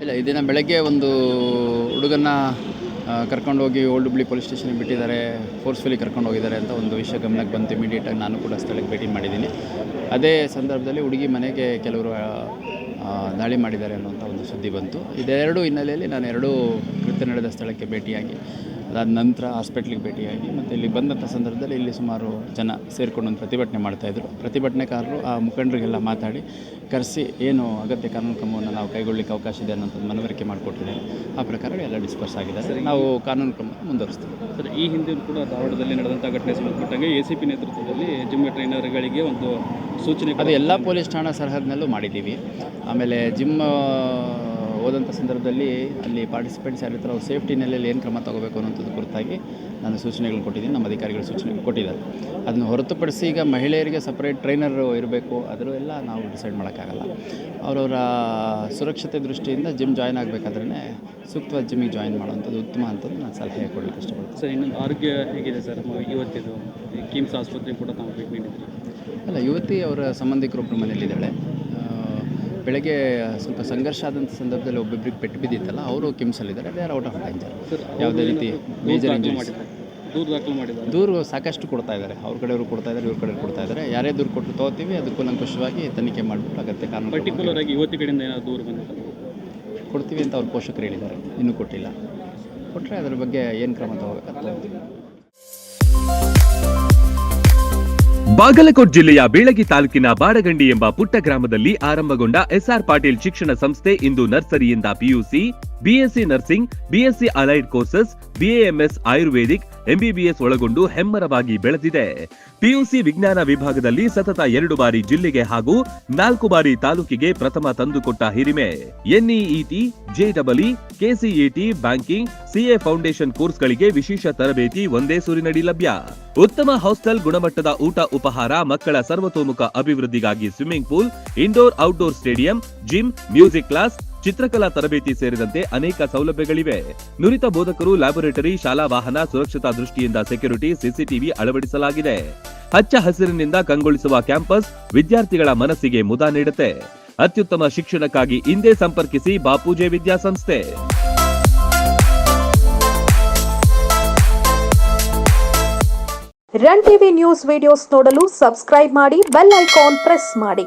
ಇಲ್ಲ, ಈ ದಿನ ಬೆಳಗ್ಗೆ ಒಂದು ಹುಡುಗನ್ನ ಕರ್ಕೊಂಡೋಗಿ ಓಲ್ಡ್ ಹುಬ್ಳಿ ಪೊಲೀಸ್ ಸ್ಟೇಷನ್ಗೆ ಬಿಟ್ಟಿದ್ದಾರೆ, ಫೋರ್ಸ್ಫುಲಿ ಕರ್ಕೊಂಡು ಹೋಗಿದ್ದಾರೆ ಅಂತ ಒಂದು ವಿಷಯ ಗಮನಕ್ಕೆ ಬಂತು. ಇಮಿಡಿಯೇಟಾಗಿ ನಾನು ಕೂಡ ಸ್ಥಳಕ್ಕೆ ಭೇಟಿ ಮಾಡಿದ್ದೀನಿ. ಅದೇ ಸಂದರ್ಭದಲ್ಲಿ ಹುಡುಗಿ ಮನೆಗೆ ಕೆಲವರು ದಾಳಿ ಮಾಡಿದ್ದಾರೆ ಅನ್ನುವಂಥ ಒಂದು ಸುದ್ದಿ ಬಂತು. ಇದೆರಡು ಹಿನ್ನೆಲೆಯಲ್ಲಿ ನಾನು ಎರಡೂ ಕೃತ್ಯ ನಡೆದ ಸ್ಥಳಕ್ಕೆ ಭೇಟಿಯಾಗಿ, ಅದಾದ ನಂತರ ಹಾಸ್ಪಿಟ್ಲಿಗೆ ಭೇಟಿಯಾಗಿ, ಮತ್ತು ಇಲ್ಲಿ ಬಂದಂಥ ಸಂದರ್ಭದಲ್ಲಿ ಇಲ್ಲಿ ಸುಮಾರು ಜನ ಸೇರಿಕೊಂಡು ಒಂದು ಪ್ರತಿಭಟನೆ ಮಾಡ್ತಾಯಿದ್ರು. ಪ್ರತಿಭಟನೆಕಾರರು ಆ ಮುಖಂಡರಿಗೆಲ್ಲ ಮಾತಾಡಿ ಕರೆಸಿ ಏನು ಅಗತ್ಯ ಕಾನೂನು ಕ್ರಮವನ್ನು ನಾವು ಕೈಗೊಳ್ಳಲಿಕ್ಕೆ ಅವಕಾಶ ಇದೆ ಅನ್ನೋಂಥದ್ದು ಮನವರಿಕೆ ಮಾಡಿಕೊಟ್ಟಿದ್ದೇವೆ. ಆ ಪ್ರಕಾರ ಎಲ್ಲ ಡಿಸ್ಪರ್ಸ್ ಆಗಿದ್ದಾರೆ. ನಾವು ಕಾನೂನು ಕ್ರಮ ಮುಂದುವರಿಸ್ತೀವಿ. ಸರ್, ಈ ಹಿಂದೆ ಕೂಡ ಧಾರವಾಡದಲ್ಲಿ ನಡೆದಂಥ ಘಟನೆ ಸಂಬಂಧಪಟ್ಟಂಗೆ ACP ನೇತೃತ್ವದಲ್ಲಿ ಜಿಮ್ ಟ್ರೈನರ್ಗಳಿಗೆ ಒಂದು ಸೂಚನೆ ಅದು ಎಲ್ಲ ಪೊಲೀಸ್ ಠಾಣಾ ಸರಹದ್ನಲ್ಲೂ ಮಾಡಿದ್ದೀವಿ. ಆಮೇಲೆ ಜಿಮ್ ಹೋದಂಥ ಸಂದರ್ಭದಲ್ಲಿ ಅಲ್ಲಿ ಪಾರ್ಟಿಸಿಪೆಂಟ್ಸ್ ಯಾರಿರ್ತಾರೆ ಅವ್ರು ಸೇಫ್ಟಿ ನೆಲೆಯಲ್ಲಿ ಏನು ಕ್ರಮ ತಗೋಬೇಕು ಅನ್ನೋಂಥದ್ದು ಕುರಿತಾಗಿ ನಾನು ಸೂಚನೆಗಳು ಕೊಟ್ಟಿದ್ದೀನಿ. ನಮ್ಮ ಅಧಿಕಾರಿಗಳು ಸೂಚನೆಗಳು ಕೊಟ್ಟಿದ್ದಾರೆ. ಅದನ್ನು ಹೊರತುಪಡಿಸಿ ಈಗ ಮಹಿಳೆಯರಿಗೆ ಸಪ್ರೇಟ್ ಟ್ರೈನರ್ ಇರಬೇಕು, ಅದರ ಎಲ್ಲ ನಾವು ಡಿಸೈಡ್ ಮಾಡೋಕ್ಕಾಗಲ್ಲ. ಅವರವರ ಸುರಕ್ಷತೆ ದೃಷ್ಟಿಯಿಂದ ಜಿಮ್ ಜಾಯ್ನ್ ಆಗಬೇಕಾದ್ರೇ ಸೂಕ್ತವಾದ ಜಿಮ್ಮಿಗೆ ಜಾಯಿನ್ ಮಾಡೋವಂಥದ್ದು ಉತ್ತಮ ಅಂತಂದು ನಾನು ಸಲಹೆ ಕೊಡಲಿಕ್ಕೆ ಇಷ್ಟಪಡ್ತೀನಿ. ಸರ್, ಇನ್ನೊಂದು ಆರೋಗ್ಯ ಹೇಗಿದೆ ಸರ್ ಇವತ್ತಿದು? ಕಿಮ್ಸ್ ಆಸ್ಪತ್ರೆ ಕೂಡ ತಾವು ಭೇಟಿ ನೀಡಿದ್ರಿ. ಅಲ್ಲ, ಯುವತಿ ಅವರ ಸಂಬಂಧಿಕರೊಬ್ಬರು ಮನೆಯಲ್ಲಿದ್ದಾಳೆ. ಬೆಳಗ್ಗೆ ಸ್ವಲ್ಪ ಸಂಘರ್ಷ ಆದಂಥ ಸಂದರ್ಭದಲ್ಲಿ ಒಬ್ಬೊಬ್ಬರಿಗೆ ಪೆಟ್ಟು ಬಿದ್ದಿತ್ತಲ್ಲ, ಅವರು ಕಿಮ್ಸಲ್ಲಿದ್ದಾರೆ. They are out of danger. ಯಾವುದೇ ರೀತಿ ಮೇಜರ್ ಇಂಜುರೀಸ್. ದೂರು ದಾಖಲು ಮಾಡಿದ್ದಾರೆ. ದೂರು ಸಾಕಷ್ಟು ಕೊಡ್ತಾ ಇದ್ದಾರೆ. ಅವ್ರ ಕಡೆಯವರು ಕೊಡ್ತಾ ಇದ್ದಾರೆ, ಇವ್ರ ಕಡೆಯವರು ಕೊಡ್ತಾ ಇದ್ದಾರೆ. ಯಾರೇ ದೂರು ಕೊಟ್ಟು ತೊಗೋತೀವಿ, ಅದು ಕೂಲಂಕುಷವಾಗಿ ತನಿಖೆ ಮಾಡಿಬಿಟ್ಟು ಅಗತ್ಯ ಕಾನೂನು ಪರ್ಟಿಕ್ಯುಲರ್ ಆಗಿ ಯುವತಿ ಕಡೆಯಿಂದ ಏನಾದರೂ ದೂರು ಬಂದಿದೆ ಕೊಡ್ತೀವಿ ಅಂತ ಅವ್ರ ಪೋಷಕರು ಹೇಳಿದ್ದಾರೆ. ಇನ್ನೂ ಕೊಟ್ಟಿಲ್ಲ. ಕೊಟ್ಟರೆ ಅದರ ಬಗ್ಗೆ ಏನು ಕ್ರಮ ತಗೋಬೇಕಂತ. ಬಾಗಲಕೋಟ್ ಜಿಲ್ಲೆಯ ಬೀಳಗಿ ತಾಲೂಕಿನ ಬಾಡಗಂಡಿ ಎಂಬ ಪುಟ್ಟ ಗ್ರಾಮದಲ್ಲಿ ಆರಂಭಗೊಂಡ SR ಪಾಟೀಲ್ ಶಿಕ್ಷಣ ಸಂಸ್ಥೆ ಇಂದು ನರ್ಸರಿಯಿಂದ PUC, BSc nursing, BSc allied courses, BAMS Ayurvedic, MBBS ಒಳಗೊಂಡು ಹೆಮ್ಮರವಾಗಿ ಬೆಳೆದಿದೆ. PUC ವಿಜ್ಞಾನ ವಿಭಾಗದಲ್ಲಿ ಸತತ 2 ಬಾರಿ ಜಿಲ್ಲೆಗೆ ಹಾಗೂ 4 ಬಾರಿ ತಾಲೂಕಿಗೆ ಪ್ರಥಮ ತಂದುಕೊಟ್ಟ ಹಿರಿಮೆ. NEET, JEE, KCET, banking, CA foundation ಕೋರ್ಸ್ಗಳಿಗೆ ವಿಶೇಷ ತರಬೇತಿ ಒಂದೇ ಸೂರಿನಡಿ ಲಭ್ಯ. ಉತ್ತಮ ಹಾಸ್ಟೆಲ್, ಗುಣಮಟ್ಟದ ಊಟ ಉಪಹಾರ, ಮಕ್ಕಳ ಸರ್ವತೋಮುಖ ಅಭಿವೃದ್ಧಿಗಾಗಿ swimming pool, indoor outdoor stadium, gym, music class, ಚಿತ್ರಕಲಾ ತರಬೇತಿ ಸೇರಿದಂತೆ ಅನೇಕ ಸೌಲಭ್ಯಗಳಿವೆ. ನುರಿತ ಬೋಧಕರು, ಲ್ಯಾಬೊರೇಟರಿ, ಶಾಲಾ ವಾಹನ, ಸುರಕ್ಷತಾ ದೃಷ್ಟಿಯಿಂದ ಸೆಕ್ಯೂರಿಟಿ, CCTV ಅಳವಡಿಸಲಾಗಿದೆ. ಹಚ್ಚ ಹಸಿರಿನಿಂದ ಕಂಗೊಳಿಸುವ ಕ್ಯಾಂಪಸ್ ವಿದ್ಯಾರ್ಥಿಗಳ ಮನಸ್ಸಿಗೆ ಮುದ ನೀಡುತ್ತೆ. ಅತ್ಯುತ್ತಮ ಶಿಕ್ಷಣಕ್ಕಾಗಿ ಇಂದೇ ಸಂಪರ್ಕಿಸಿ ಬಾಪೂಜೆ ವಿದ್ಯಾಸಂಸ್ಥೆ. ರನ್ ಟಿವಿ ನ್ಯೂಸ್ ವಿಡಿಯೋಸ್ ನೋಡಲು ಸಬ್ಸ್ಕ್ರೈಬ್ ಮಾಡಿ, ಬೆಲ್ ಐಕಾನ್ ಪ್ರೆಸ್ ಮಾಡಿ.